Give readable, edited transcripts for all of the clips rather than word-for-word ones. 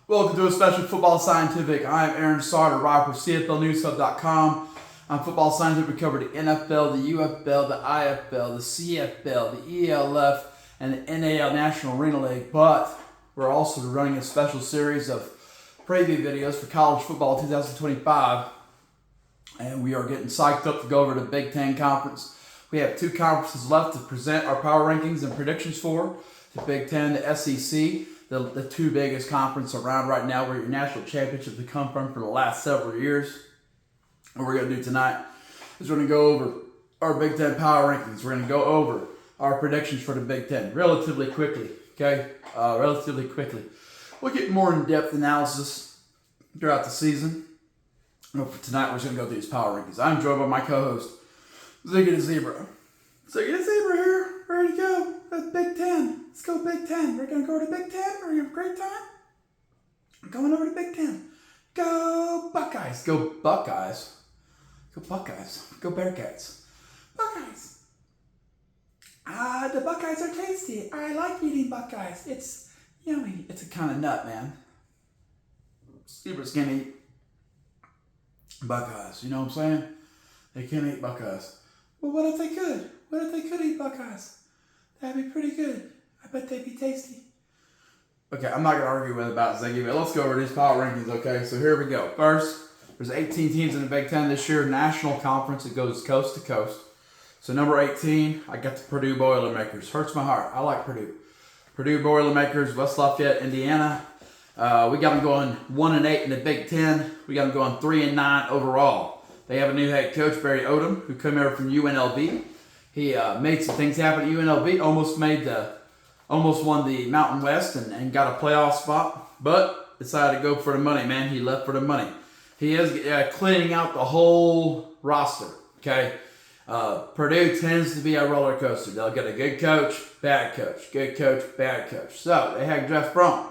Welcome to a special Football Scientific. I am Aaron Sauter, writer for CFLNewsHub.com. On Football Scientific, we cover the NFL, the UFL, the IFL, the CFL, the ELF, and the NAL National Arena League. But we're also running a special series of preview videos for college football 2025. And we are getting psyched up to go over to the Big Ten Conference. We have two conferences left to present our power rankings and predictions for. The Big Ten, the SEC, the two biggest conferences around right now, where your national championships have come from for the last several years. What we're going to do tonight is we're going to go over our Big Ten power rankings. We're going to go over our predictions for the Big Ten relatively quickly, okay? Relatively quickly. We'll get more in-depth analysis throughout the season. But for tonight, we're just going to go through these power rankings. I'm joined by my co-host, Ziggy the Zebra. Ziggy the Zebra here, ready to go. That's Big Ten. Let's go Big Ten. We're going to go to Big Ten. We're going to have a great time. I'm going over to Big Ten. Go Buckeyes. Go Buckeyes. Go Buckeyes. Go Bearcats. Buckeyes. The Buckeyes are tasty. I like eating Buckeyes. It's yummy. It's a kind of nut, man. Zebras can't eat Buckeyes. You know what I'm saying? They can't eat Buckeyes. Well, what if they could? What if they could eat Buckeyes? That'd be pretty good. I bet they'd be tasty. Okay, I'm not going to argue with about Ziggy, but let's go over these power rankings, okay? So here we go. First, there's 18 teams in the Big Ten this year. National conference. It goes coast to coast. So number 18, I got the Purdue Boilermakers. Hurts my heart. I like Purdue. Purdue Boilermakers, West Lafayette, Indiana. We got them going 1-8 in the Big Ten. We got them going 3-9 overall. They have a new head coach, Barry Odom, who came over from UNLV. He made some things happen at UNLV. Almost won the Mountain West and got a playoff spot, but decided to go for the money, man. He left for the money. He is cleaning out the whole roster, okay? Purdue tends to be a roller coaster. They'll get a good coach, bad coach, good coach, bad coach. So they had Jeff Brom.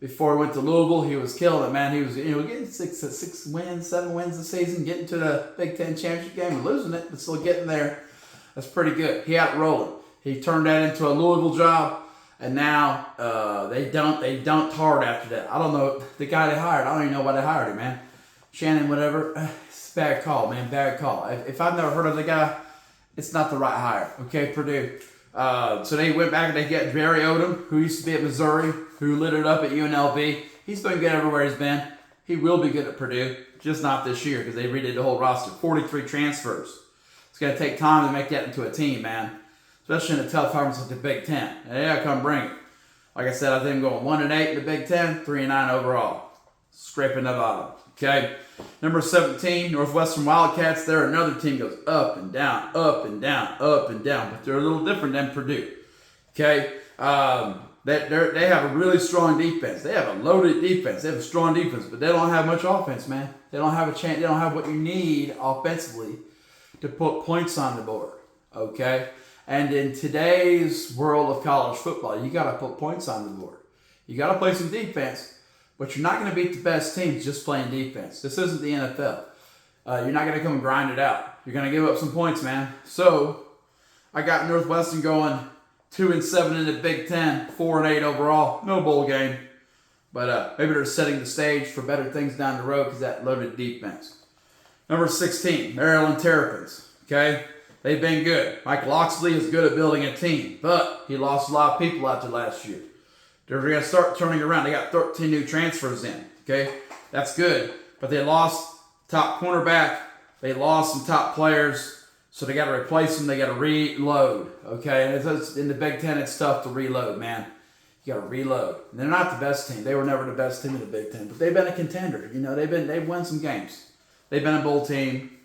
Before he went to Louisville, he was killing it, man. He was getting 7 wins this season, getting to the Big Ten championship game, losing it, but still getting there. That's pretty good. He had it rolling. He turned that into a Louisville job, and now they dunked hard after that. I don't know the guy they hired. I don't even know why they hired him, man. Shannon, whatever. It's a bad call, man. Bad call. If I've never heard of the guy, it's not the right hire. Okay, Purdue. So they went back and they got Barry Odom, who used to be at Missouri, who lit it up at UNLV. He's been good everywhere he's been. He will be good at Purdue, just not this year because they redid the whole roster. 43 transfers. It's going to take time to make that into a team, man. Especially in a tough conference like the Big Ten. Yeah, come bring it. Like I said, I think I'm going 1-8 in the Big Ten, 3-9 overall. Scraping the bottom. Okay. Number 17, Northwestern Wildcats. They're another team goes up and down, up and down, up and down. But they're a little different than Purdue. Okay. They have a really strong defense. They have a loaded defense. They have a strong defense, but they don't have much offense, man. They don't have a chance. They don't have what you need offensively to put points on the board. Okay. And in today's world of college football, you got to put points on the board. You got to play some defense, but you're not going to beat the best teams just playing defense. This isn't the NFL. You're not going to come and grind it out. You're going to give up some points, man. So I got Northwestern going 2-7 in the Big Ten, 4-8 overall. No bowl game, but maybe they're setting the stage for better things down the road because that loaded defense. Number 16, Maryland Terrapins. Okay. They've been good. Mike Locksley is good at building a team, but he lost a lot of people after last year. They're going to start turning around. They got 13 new transfers in, okay? That's good, but they lost top cornerback. They lost some top players, so they got to replace them. They got to reload, okay? And in the Big Ten, it's tough to reload, man. You got to reload. And they're not the best team. They were never the best team in the Big Ten, but they've been a contender. You know, they've won some games. They've been a bowl team.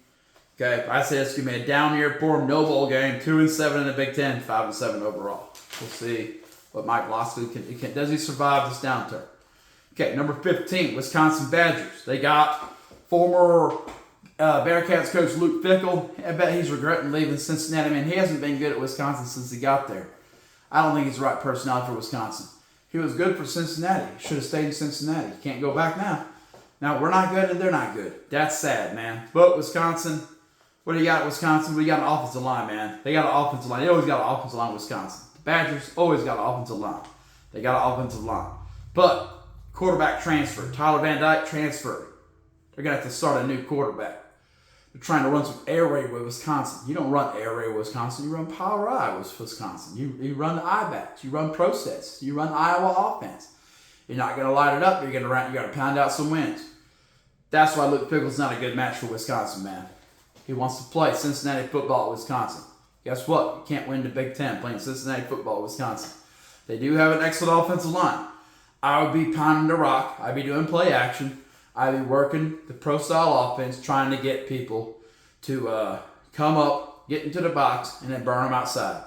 Okay, I say it's going to be a down year for him. No bowl game. 2-7 in the Big Ten, 5-7 overall. We'll see what Mike Locksley can. Does he survive this downturn? Okay, number 15, Wisconsin Badgers. They got former Bearcats coach Luke Fickell. I bet he's regretting leaving Cincinnati. Man, he hasn't been good at Wisconsin since he got there. I don't think he's the right personality for Wisconsin. He was good for Cincinnati. Should have stayed in Cincinnati. Can't go back now. Now, we're not good and they're not good. That's sad, man. But Wisconsin... What do you got at Wisconsin? We got an offensive line, man. They got an offensive line. They always got an offensive line in Wisconsin. The Badgers always got an offensive line. They got an offensive line. But Quarterback transfer. Tyler Van Dyke transferred. They're going to have to start a new quarterback. They're trying to run some air raid with Wisconsin. You don't run air raid with Wisconsin. You run power I with Wisconsin. You run the I-backs. You run process. You run Iowa offense. You're not going to light it up. You're going to pound out some wins. That's why Luke Fickell's not a good match for Wisconsin, man. He wants to play Cincinnati football at Wisconsin. Guess what? You can't win the Big Ten playing Cincinnati football at Wisconsin. They do have an excellent offensive line. I would be pounding the rock. I'd be doing play action. I'd be working the pro-style offense, trying to get people to come up, get into the box, and then burn them outside.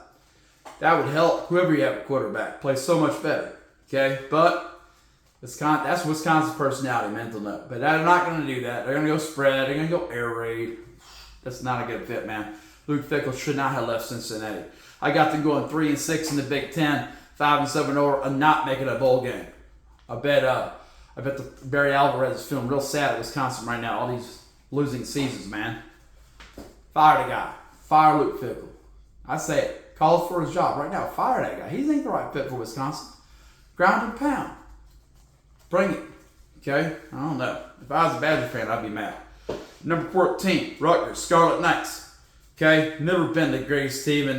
That would help whoever you have a quarterback play so much better. Okay? But that's Wisconsin's personality, mental note. But they're not going to do that. They're going to go spread. They're going to go air raid. That's not a good fit, man. Luke Fickell should not have left Cincinnati. I got them going 3-6 in the Big Ten, 5-7 over, and not making a bowl game. I bet the Barry Alvarez is feeling real sad at Wisconsin right now. All these losing seasons, man. Fire the guy. Fire Luke Fickell. I say it. Calls for his job right now. Fire that guy. He ain't the right fit for Wisconsin. Ground and pound. Bring it. Okay? I don't know. If I was a Badger fan, I'd be mad. Number 14, Rutgers, Scarlet Knights. Okay? Never been the greatest team in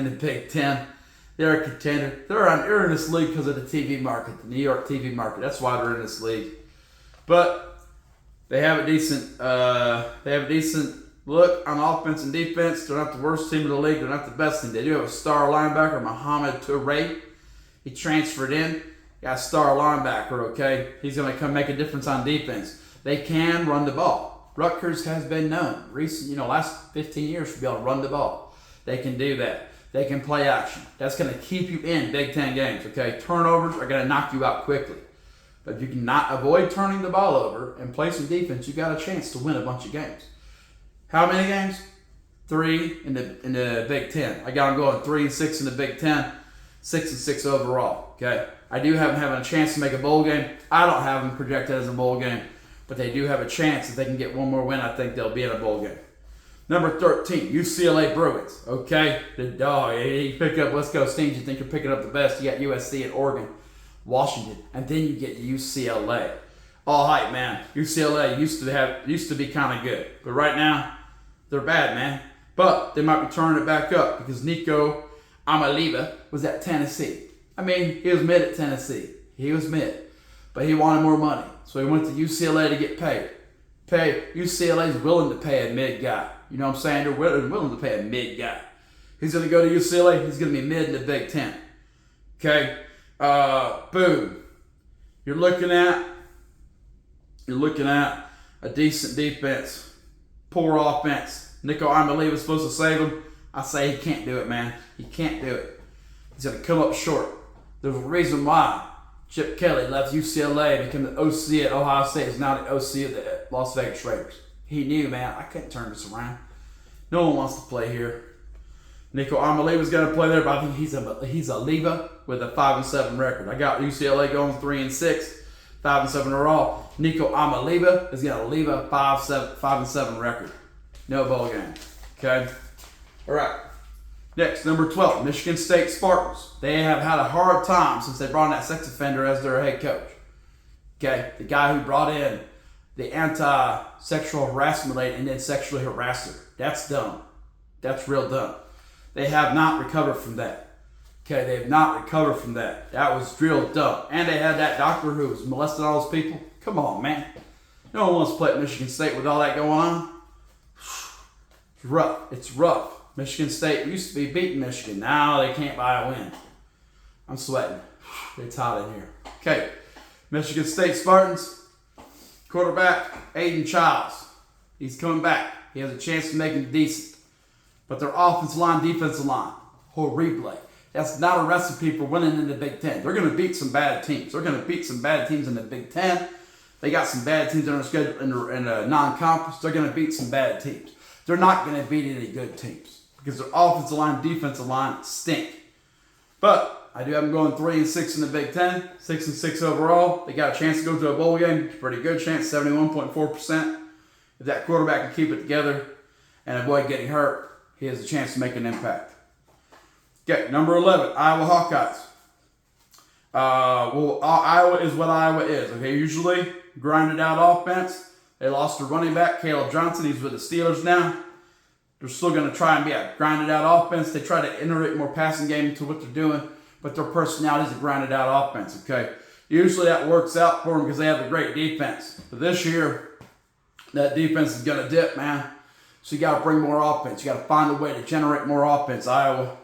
the Big Ten. They're a contender. They're in this league because of the TV market, the New York TV market. That's why they're in this league. But they have a decent look on offense and defense. They're not the worst team in the league. They're not the best team. They do have a star linebacker, Mohamed Toure. He transferred in. Got a star linebacker, okay? He's going to come make a difference on defense. They can run the ball. Rutgers has been known last 15 years to be able to run the ball. They can do that. They can play action. That's going to keep you in Big Ten games, okay? Turnovers are going to knock you out quickly. But if you can not avoid turning the ball over and play some defense, you got a chance to win a bunch of games. How many games? 3 in the Big Ten. I got them going 3-6 in the Big Ten, 6-6 overall, okay? I do have them having a chance to make a bowl game. I don't have them projected as a bowl game, but they do have a chance. If they can get one more win, I think they'll be in a bowl game. Number 13, UCLA Bruins. Okay, the dog. You pick up West Coast teams, you think you're picking up the best. You got USC and Oregon, Washington, and then you get UCLA. All hype, man. UCLA used to be kind of good, but right now they're bad, man. But they might be turning it back up because Nico Amaliva was at Tennessee. I mean, he was mid at Tennessee. He was mid, but he wanted more money, so he went to UCLA to get paid. UCLA is willing to pay a mid guy. You know what I'm saying? They're willing to pay a mid guy. He's going to go to UCLA. He's going to be mid in the Big Ten. Okay? Boom. You're looking at a decent defense. Poor offense. Nico Amaliva was supposed to save him. I say he can't do it, man. He can't do it. He's going to come up short. There's a reason why Chip Kelly left UCLA and became the OC at Ohio State. Is now the OC of the Las Vegas Raiders. He knew, man, I couldn't turn this around. No one wants to play here. Nico Amaliva's going to play there, but I think he's a Leva with a 5-7 record. I got UCLA going 3-6, 5-7 overall. Nico Amaliva is going to leave a 5-7 record. No bowl game. Okay? All right. Next, number 12, Michigan State Spartans. They have had a hard time since they brought in that sex offender as their head coach. Okay? The guy who brought in the anti-sexual harassment lady and then sexually harassed her. That's dumb. That's real dumb. They have not recovered from that. Okay, they have not recovered from that. That was real dumb. And they had that doctor who was molesting all those people. Come on, man. No one wants to play at Michigan State with all that going on. It's rough. It's rough. Michigan State used to be beating Michigan. Now they can't buy a win. I'm sweating. It's hot in here. Okay, Michigan State Spartans. Quarterback, Aiden Childs. He's coming back. He has a chance to make him decent. But their offensive line, defensive line, horrible. That's not a recipe for winning in the Big Ten. They're going to beat some bad teams. They're going to beat some bad teams in the Big Ten. They got some bad teams on their schedule in a non-conference. They're going to beat some bad teams. They're not going to beat any good teams because their offensive line, defensive line stink. But I do have them going 3-6 in the Big Ten, 6-6 overall. They got a chance to go to a bowl game. Pretty good chance, 71.4%. If that quarterback can keep it together and avoid getting hurt, he has a chance to make an impact. Okay, number 11, Iowa Hawkeyes. Iowa is what Iowa is. Okay, usually grinded out offense. They lost their running back, Caleb Johnson. He's with the Steelers now. They're still going to try and be a grinded out offense. They try to integrate more passing game into what they're doing, but their personality is a grinded out offense. Okay, usually that works out for them because they have a great defense. But this year, that defense is going to dip, man. So you got to bring more offense. You got to find a way to generate more offense. Iowa,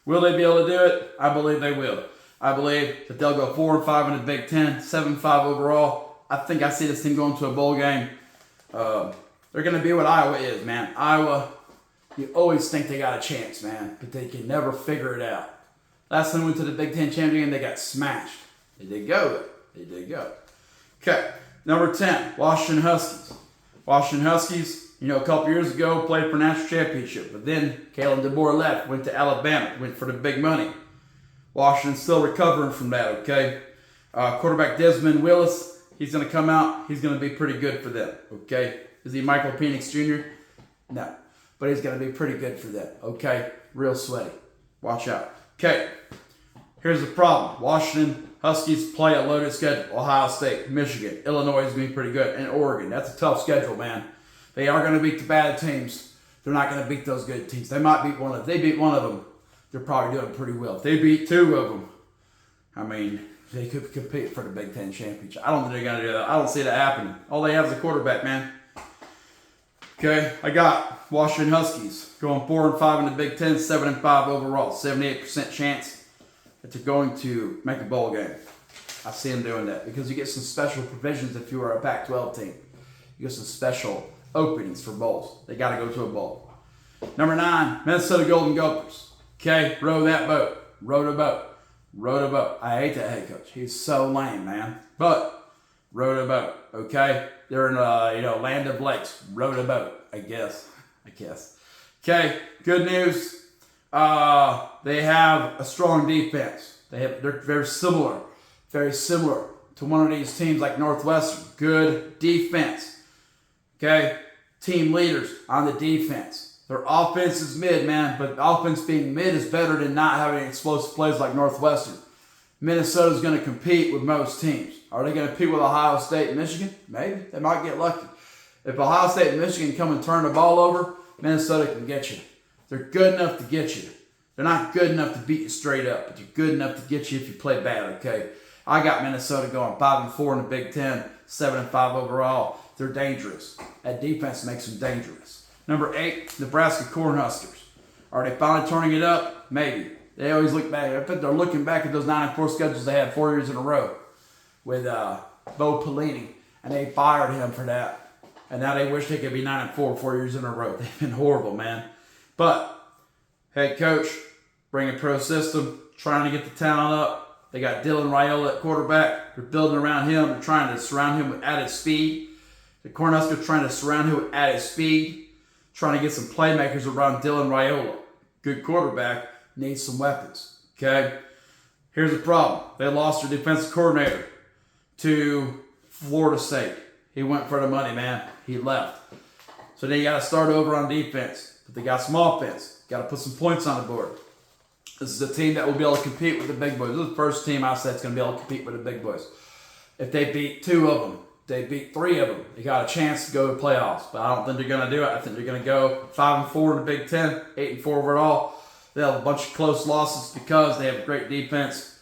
will they be able to do it? I believe they will. I believe that they'll go 4-5 in the Big Ten, 7-5 overall. I think I see this team going to a bowl game. They're going to be what Iowa is, man. Iowa, you always think they got a chance, man, but they can never figure it out. Last time we went to the Big Ten championship game, they got smashed. They did go. They did go. Okay, number 10, Washington Huskies. Washington Huskies, a couple years ago, played for national championship, but then Kalen DeBoer left, went to Alabama, went for the big money. Washington's still recovering from that, okay? Quarterback Desmond Willis, he's going to come out. He's going to be pretty good for them, okay? Is he Michael Penix Jr.? No. But he's going to be pretty good for them, okay? Real sweaty. Watch out. Okay, here's the problem. Washington Huskies play a loaded schedule. Ohio State, Michigan, Illinois is going to be pretty good, and Oregon. That's a tough schedule, man. They are going to beat the bad teams. They're not going to beat those good teams. They might beat one of them. If they beat one of them, they're probably doing pretty well. If they beat two of them, I mean, they could compete for the Big Ten championship. I don't think they're going to do that. I don't see that happening. All they have is a quarterback, man. Okay, I got Washington Huskies going 4-5 in the Big Ten, 7-5 overall, 78% chance that they're going to make a bowl game. I see them doing that because you get some special provisions if you are a Pac-12 team. You get some special openings for bowls. They got to go to a bowl. Number 9, Minnesota Golden Gophers. Okay, row that boat. Rowed a boat. Rowed a boat. I hate that head coach. He's so lame, man. But rowed a boat. Okay, they're in land of lakes. Rowed a boat. I guess. Okay, good news. They have a strong defense. They're very similar to one of these teams like Northwestern. Good defense. Okay, team leaders on the defense. Their offense is mid, man, but offense being mid is better than not having explosive plays like Northwestern. Minnesota's going to compete with most teams. Are they going to compete with Ohio State and Michigan? Maybe. They might get lucky. If Ohio State and Michigan come and turn the ball over, Minnesota can get you. They're good enough to get you. They're not good enough to beat you straight up, but they're good enough to get you if you play bad, okay? I got Minnesota going 5-4 in the Big Ten, 7-5 overall. They're dangerous. That defense makes them dangerous. Number 8, Nebraska Cornhuskers. Are they finally turning it up? Maybe. They always look back. I think they're looking back at those 9-4 schedules they had 4 years in a row with Bo Pelini, and they fired him for that. And now they wish they could be 9-4 4 years in a row. They've been horrible, man. But head coach, bring a pro system, trying to get the talent up. They got Dylan Raiola at quarterback. They're building around him. They're trying to surround him with added speed. The Cornhuskers trying to surround him with added speed. Trying to get some playmakers around Dylan Raiola. Good quarterback, needs some weapons. Okay? Here's the problem. They lost their defensive coordinator to Florida State. He went for the money, man. He left. So then you got to start over on defense. But they got some offense. Got to put some points on the board. This is a team that will be able to compete with the big boys. This is the first team I said is going to be able to compete with the big boys. If they beat 2 of them, they beat 3 of them, they got a chance to go to playoffs. But I don't think they're going to do it. I think they're going to go 5-4 in the Big Ten, 8-4 overall. They'll have a bunch of close losses because they have a great defense.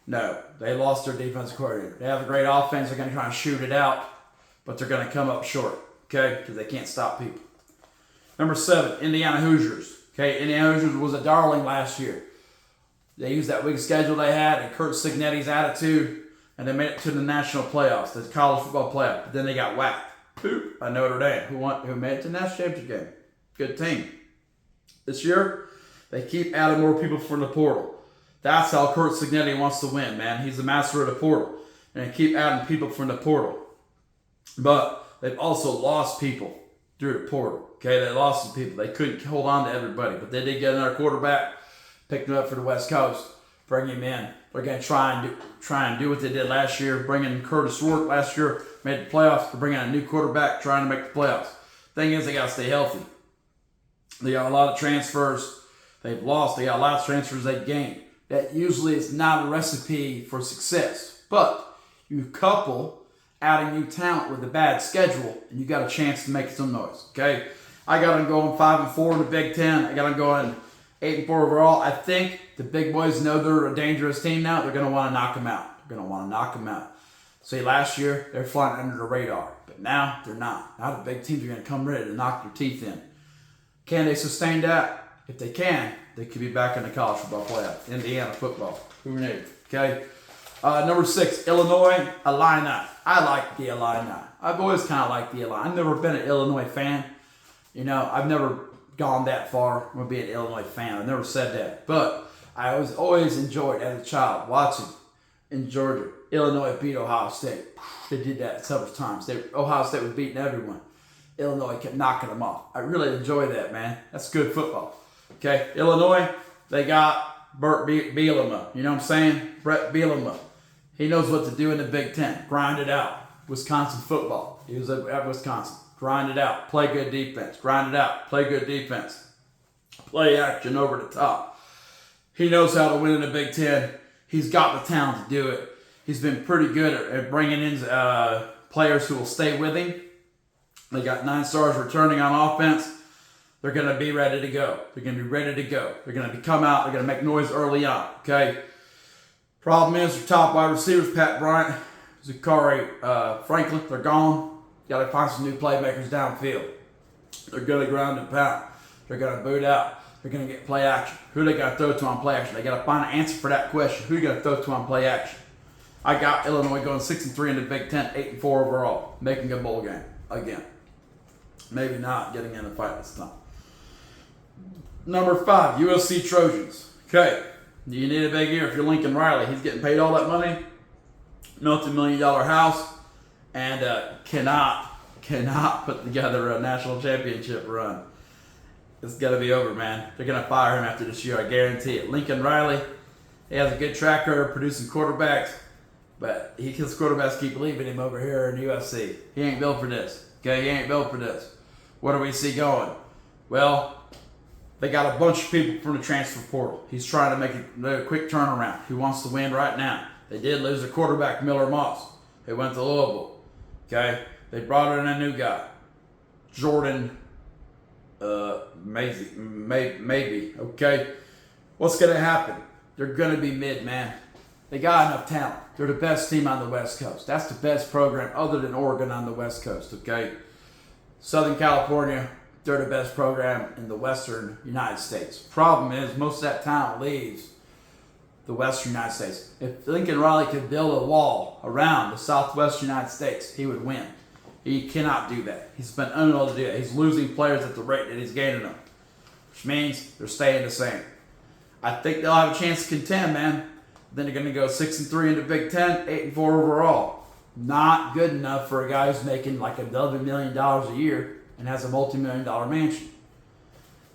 No, they lost their defensive coordinator. They have a great offense. They're going to try and shoot it out, but they're going to come up short, okay, because they can't stop people. Number 7, Indiana Hoosiers. Okay, Indiana Hoosiers was a darling last year. They used that weak schedule they had and Curt Cignetti's attitude, and they made it to the national playoffs, the college football playoff. But then they got whacked by Notre Dame, who made it to the national championship game. Good team. This year, they keep adding more people from the portal. That's how Curt Cignetti wants to win, man. He's the master of the portal. And they keep adding people from the portal. But they've also lost people through the portal. Okay, they lost some people. They couldn't hold on to everybody. But they did get another quarterback, picked him up for the West Coast, bring him in. They're going to try and do what they did last year, bringing Curtis Rourke last year, made the playoffs. They're bringing a new quarterback, trying to make the playoffs. Thing is, they got to stay healthy. They got a lot of transfers they've lost. They got a lot of transfers they gained. that usually is not a recipe for success. But you couple adding new talent with a bad schedule, and you got a chance to make some noise. Okay, I got them going 5-4 in the Big Ten. I got them going 8-4 overall. I think the big boys know they're a dangerous team now. They're going to want to knock them out. They're going to want to knock them out. See, last year they're flying under the radar, but now they're not. Now the big teams are going to come ready to knock their teeth in. Can they sustain that? If they can, they could be back in the college football playoff. Indiana football. Who knew? Okay. Number 6, Illinois Illini. I like the Illini. I've always kind of liked the Illini. I've never been an Illinois fan. You know, I've never gone that far to be an Illinois fan. I've never said that. But I was always enjoyed as a child watching in Georgia. Illinois beat Ohio State. They did that several times. Ohio State was beating everyone. Illinois kept knocking them off. I really enjoy that, man. That's good football. Okay, Illinois, they got Burt Bielema. You know what I'm saying? Brett Bielema. He knows what to do in the Big Ten. Grind it out. Wisconsin football. He was at Wisconsin. Grind it out. Play good defense. Grind it out. Play good defense. Play action over the top. He knows how to win in the Big Ten. He's got the talent to do it. He's been pretty good at bringing in players who will stay with him. They got 9 stars returning on offense. They're going to be ready to go. They're going to be ready to go. They're going to come out. They're going to make noise early on. Okay. Problem is, their top wide receivers, Pat Bryant, Zachary Franklin, they're gone. Got to find some new playmakers downfield. They're going to ground and pound. They're going to boot out. They're going to get play action. Who they got to throw to on play action? They got to find an answer for that question. Who you got to throw to on play action? I got Illinois going 6-3 in the Big Ten, 8-4 overall, making a bowl game again. Maybe not getting in the fight this time. Number 5, USC Trojans. Okay, you need a big year if you're Lincoln Riley. He's getting paid all that money, multi-million-dollar house, and cannot put together a national championship run. It's got to be over, man. They're going to fire him after this year, I guarantee it. Lincoln Riley, he has a good track record of producing quarterbacks, but his quarterbacks keep leaving him over here in USC. He ain't built for this. Okay, he ain't built for this. What do we see going? Well, they got a bunch of people from the transfer portal. He's trying to make a quick turnaround. He wants to win right now. They did lose their quarterback, Miller Moss. He went to Louisville. Okay? They brought in a new guy, Jordan maybe. Okay? What's going to happen? They're going to be mid, man. They got enough talent. They're the best team on the West Coast. That's the best program other than Oregon on the West Coast, okay? Southern California, they're the best program in the Western United States. Problem is, most of that talent leaves the Western United States. If Lincoln Riley could build a wall around the Southwest United States, he would win. He cannot do that. He's been unable to do that. He's losing players at the rate that he's gaining them, which means they're staying the same. I think they'll have a chance to contend, man. Then they're going to go 6-3 in the Big Ten, 8-4 overall. Not good enough for a guy who's making like $11 million a year and has a multi-million-dollar mansion.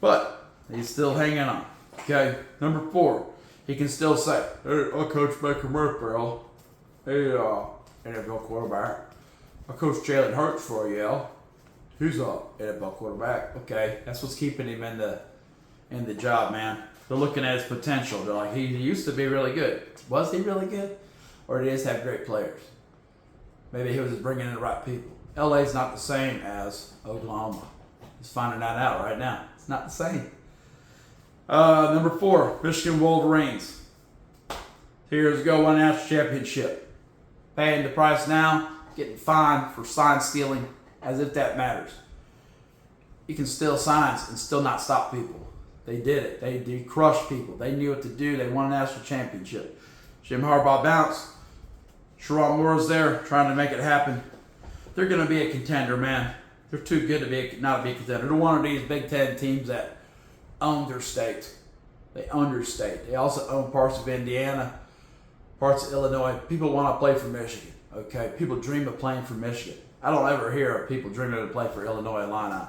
But he's still hanging on. Okay, number 4, he can still say, "Hey, I coach Baker Mayfield. Hey, NFL quarterback. I coach Jalen Hurts for you. He's a NFL quarterback." Okay, that's what's keeping him in the job, man. They're looking at his potential. They're like, he used to be really good. Was he really good? Or did he just have great players? Maybe he was just bringing in the right people. LA's not the same as Oklahoma. He's finding that out right now. It's not the same. Number 4, Michigan Wolverines. 2 years ago, won a national championship. Paying the price now, getting fined for sign stealing, as if that matters. You can steal signs and still not stop people. They did it. They crushed people. They knew what to do. They won a national championship. Jim Harbaugh bounced. Sherrod Moore's there trying to make it happen. They're going to be a contender, man. They're too good to not be a contender. They're one of these Big Ten teams that own their state. They own their state. They also own parts of Indiana, parts of Illinois. People want to play for Michigan. Okay, people dream of playing for Michigan. I don't ever hear of people dreaming of play for Illinois Illini.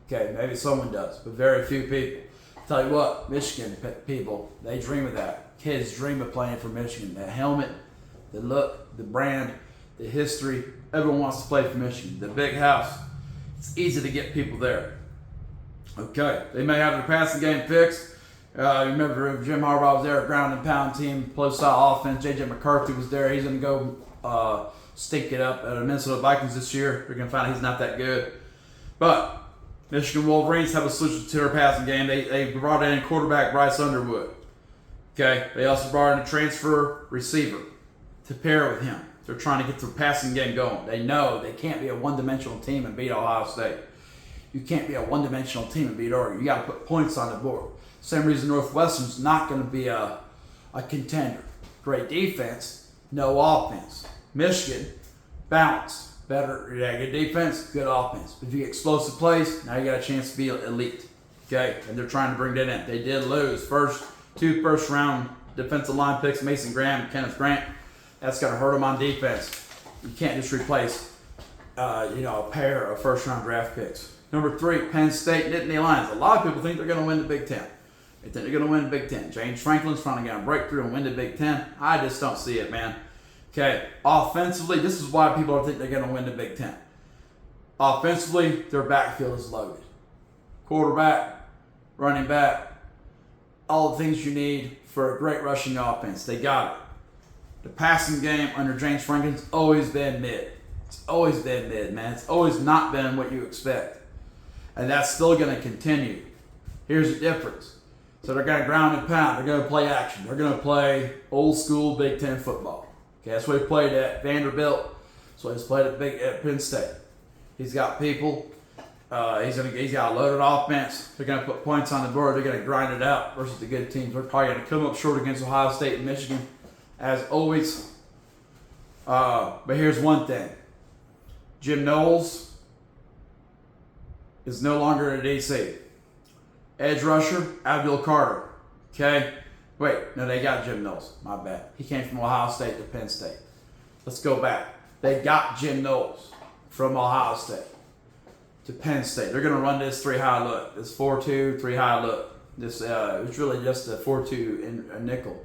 Okay, maybe someone does, but very few people. Tell you what, Michigan people, they dream of that. Kids dream of playing for Michigan. The helmet, the look, the brand, the history. Everyone wants to play for Michigan. The big house. It's easy to get people there. Okay, they may have their passing game fixed. Remember Jim Harbaugh was there, a ground and pound team, play style offense. J.J. McCarthy was there. He's going to go stink it up at the Minnesota Vikings this year. They're going to find out he's not that good. But Michigan Wolverines have a solution to their passing game. They brought in quarterback Bryce Underwood. Okay, they also brought in a transfer receiver to pair with him. They're trying to get their passing game going. They know they can't be a one-dimensional team and beat Ohio State. You can't be a one-dimensional team and beat Oregon. You got to put points on the board. Same reason Northwestern's not going to be a contender. Great defense, no offense. Michigan, balanced, better, good defense, good offense. If you get explosive plays, now you got a chance to be elite. Okay, and they're trying to bring that in. They did lose two first-round defensive line picks, Mason Graham and Kenneth Grant. That's going to hurt them on defense. You can't just replace, a pair of first-round draft picks. Number 3, Penn State, Nittany Lions. A lot of people think they're going to win the Big Ten. They think they're going to win the Big Ten. James Franklin's trying to get a breakthrough and win the Big Ten. I just don't see it, man. Okay, offensively, this is why people think they're going to win the Big Ten. Offensively, their backfield is loaded. Quarterback, running back, all the things you need for a great rushing offense. They got it. The passing game under James Franklin's always been mid. It's always been mid, man. It's always not been what you expect. And that's still going to continue. Here's the difference. So they're going to ground and pound. They're going to play action. They're going to play old school Big Ten football. Okay, that's what he played at Vanderbilt. That's what he's played at Penn State. He's got people. He's got a loaded offense. They're going to put points on the board. They're going to grind it out versus the good teams. They're probably going to come up short against Ohio State and Michigan, as always. But here's one thing. Jim Knowles is no longer at DC. Edge rusher, Abdul Carter. Okay? Wait, no, they got Jim Knowles. My bad. He came from Ohio State to Penn State. Let's go back. They got Jim Knowles from Ohio State to Penn State. They're going to run this 3-high look. This 4-2, 3-high look. This it's really just a 4-2 in a nickel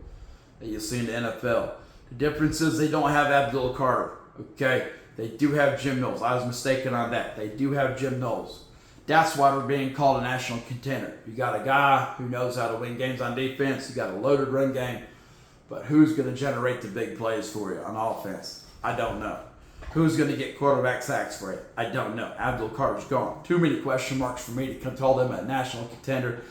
that you see in the NFL. The difference is they don't have Abdul Carter. Okay? They do have Jim Knowles. I was mistaken on that. They do have Jim Knowles. That's why we're being called a national contender. You got a guy who knows how to win games on defense. You got a loaded run game. But who's going to generate the big plays for you on offense? I don't know. Who's going to get quarterback sacks for you? I don't know. Abdul Carter's gone. Too many question marks for me to call them a national contender,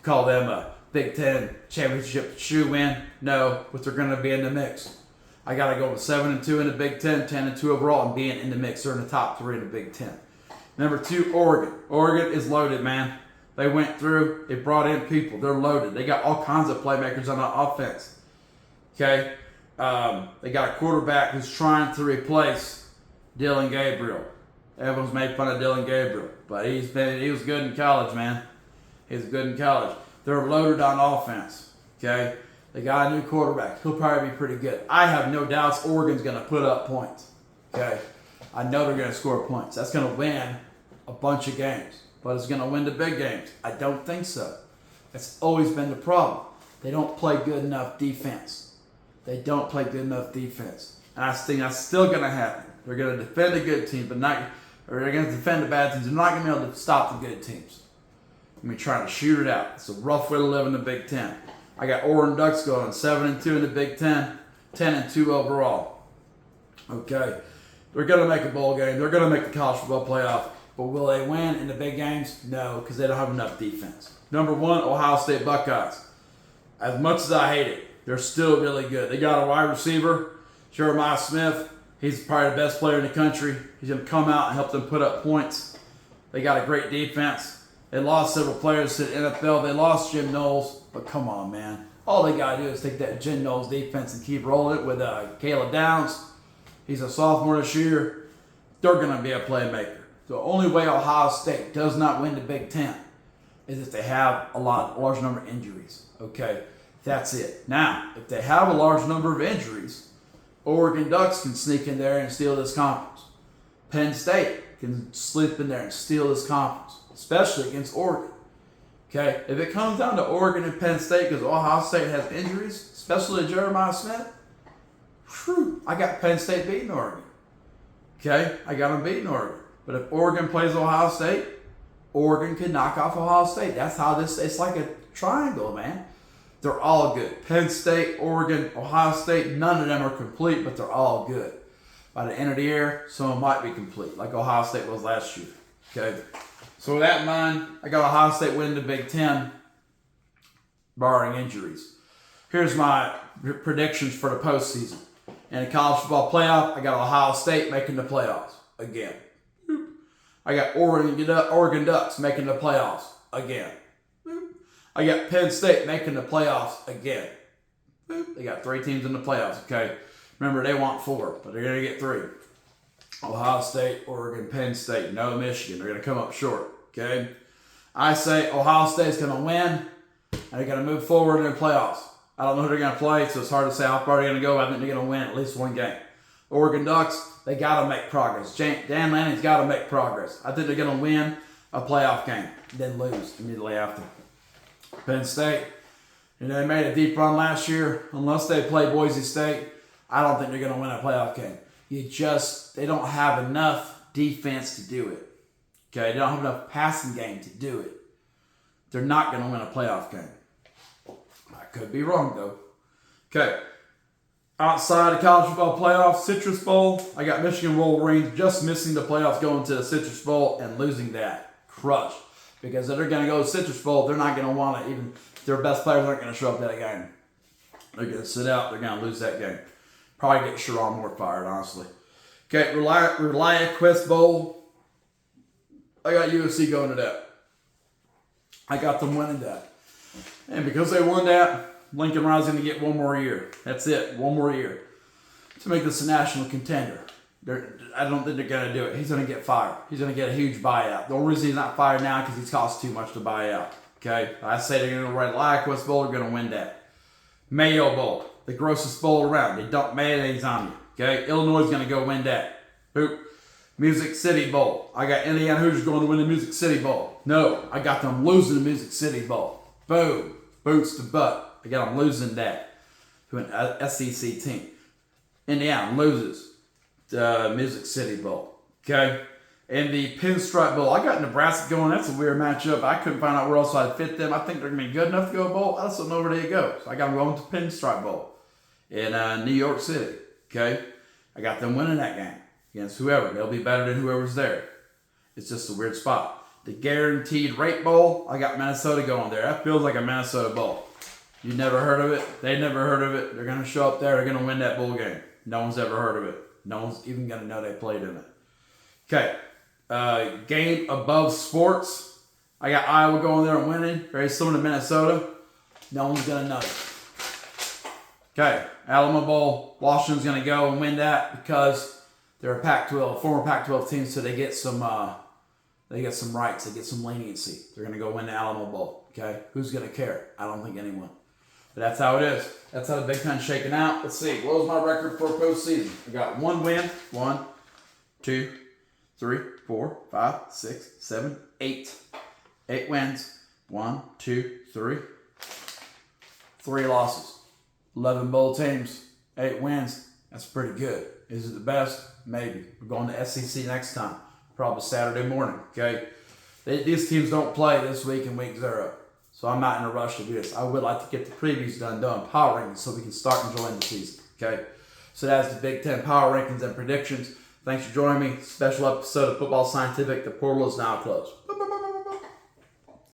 call them a Big Ten championship shoe-in. No, but they're going to be in the mix. I got to go with 7-2 in the Big Ten, 10-2 overall, and being in the mix. They're in the top 3 in the Big Ten. Number 2, Oregon. Oregon is loaded, man. They went through. They brought in people. They're loaded. They got all kinds of playmakers on the offense. Okay? They got a quarterback who's trying to replace Dylan Gabriel. Everyone's made fun of Dylan Gabriel, but he was good in college, man. He was good in college. They're loaded on offense. Okay? They got a new quarterback. He'll probably be pretty good. I have no doubts Oregon's going to put up points. Okay? I know they're going to score points. That's going to win a bunch of games. But it's going to win the big games. I don't think so. That's always been the problem. They don't play good enough defense. They don't play good enough defense. And I think that's still going to happen. They're going to defend a good team, but they're going to defend the bad teams. They're not going to be able to stop the good teams. I mean, trying to shoot it out. It's a rough way to live in the Big Ten. I got Oregon Ducks going 7-2 in the Big Ten, 10-2 overall. Okay. They're going to make a bowl game. They're going to make the college football playoff. But will they win in the big games? No, because they don't have enough defense. Number 1, Ohio State Buckeyes. As much as I hate it, they're still really good. They got a wide receiver, Jeremiah Smith. He's probably the best player in the country. He's going to come out and help them put up points. They got a great defense. They lost several players to the NFL. They lost Jim Knowles. But come on, man. All they got to do is take that Jim Knowles defense and keep rolling it with Caleb Downs. He's a sophomore this year. They're going to be a playmaker. The only way Ohio State does not win the Big Ten is if they have a large number of injuries. Okay, that's it. Now, if they have a large number of injuries, Oregon Ducks can sneak in there and steal this conference. Penn State can slip in there and steal this conference, especially against Oregon. Okay, if it comes down to Oregon and Penn State because Ohio State has injuries, especially Jeremiah Smith, I got Penn State beating Oregon. Okay, I got them beating Oregon. But if Oregon plays Ohio State, Oregon can knock off Ohio State. That's how it's like triangle, man. They're all good. Penn State, Oregon, Ohio State, none of them are complete, but they're all good. By the end of the year, some of them might be complete, like Ohio State was last year. Okay? So with that in mind, I got Ohio State winning the Big Ten, barring injuries. Here's my predictions for the postseason. In the college football playoff, I got Ohio State making the playoffs again. I got Oregon Ducks making the playoffs again. I got Penn State making the playoffs again. They got 3 teams in the playoffs, okay? Remember, they want 4, but they're going to get 3. Ohio State, Oregon, Penn State, no Michigan. They're going to come up short, okay? I say Ohio State's going to win, and they're going to move forward in the playoffs. I don't know who they're going to play, so it's hard to say how far they're going to go. I think they're going to win at least 1 game. Oregon Ducks, they got to make progress. Dan Lanning's got to make progress. I think they're going to win a playoff game, then lose immediately after. Penn State, they made a deep run last year. Unless they play Boise State, I don't think they're going to win a playoff game. They don't have enough defense to do it. Okay, they don't have enough passing game to do it. They're not going to win a playoff game. I could be wrong, though. Okay, outside the college football playoffs, Citrus Bowl, I got Michigan Wolverines just missing the playoffs going to the Citrus Bowl and losing that. Crushed. Because if they're going to go to Citrus Bowl, they're not going to want to even, their best players aren't going to show up that game. They're going to sit out. They're going to lose that game. Probably get Sharon Moore fired, honestly. Okay, ReliaQuest Bowl. I got USC going to that. I got them winning that. And because they won that, Lincoln Riley's going to get 1 more year. That's it, 1 more year to make this a national contender. I don't think they're going to do it. He's going to get fired. He's going to get a huge buyout. The only reason he's not fired now is because he's cost too much to buy out. Okay? I say they're going to write ReliaQuest Bowl. They're going to win that. Mayo Bowl, the grossest bowl around. They dump mayonnaise on you. Okay? Illinois is going to go win that. Boop. Music City Bowl. I got Indiana Hoosiers going to win the Music City Bowl. No, I got them losing the Music City Bowl. Boom. Boots to butt. I got them losing that to an SEC team. Indiana loses the Music City Bowl. Okay? And the Pinstripe Bowl. I got Nebraska going. That's a weird matchup. I couldn't find out where else I'd fit them. I think they're going to be good enough to go bowl. I just don't know where they go. So I got them going to Pinstripe Bowl in New York City. Okay? I got them winning that game against whoever. They'll be better than whoever's there. It's just a weird spot. The Guaranteed Rate Bowl. I got Minnesota going there. That feels like a Minnesota Bowl. You never heard of it. They never heard of it. They're going to show up there. They're going to win that bowl game. No one's ever heard of it. No one's even going to know they played in it. Okay. Game Above Sports. I got Iowa going there and winning. Very similar to Minnesota. No one's going to know it. Okay. Alamo Bowl. Washington's going to go and win that because they're a Pac-12, former Pac-12 team, so they get some rights. They get some leniency. They're going to go win the Alamo Bowl. Okay. Who's going to care? I don't think anyone. But that's how it is. That's how the Big Ten's shaking out. Let's see. What was my record for postseason? I got 1 win. 1, 2, 3, 4, 5, 6, 7, 8. 8 wins. 1, 2, 3. 3 losses. 11 bowl teams. 8 wins. That's pretty good. Is it the best? Maybe. We're going to SEC next time. Probably Saturday morning. Okay. These teams don't play this week in week 0. So I'm not in a rush to do this. I would like to get the previews done power rankings, so we can start enjoying the season. Okay? So that's the Big Ten power rankings and predictions. Thanks for joining me. Special episode of Football Scientific. The portal is now closed.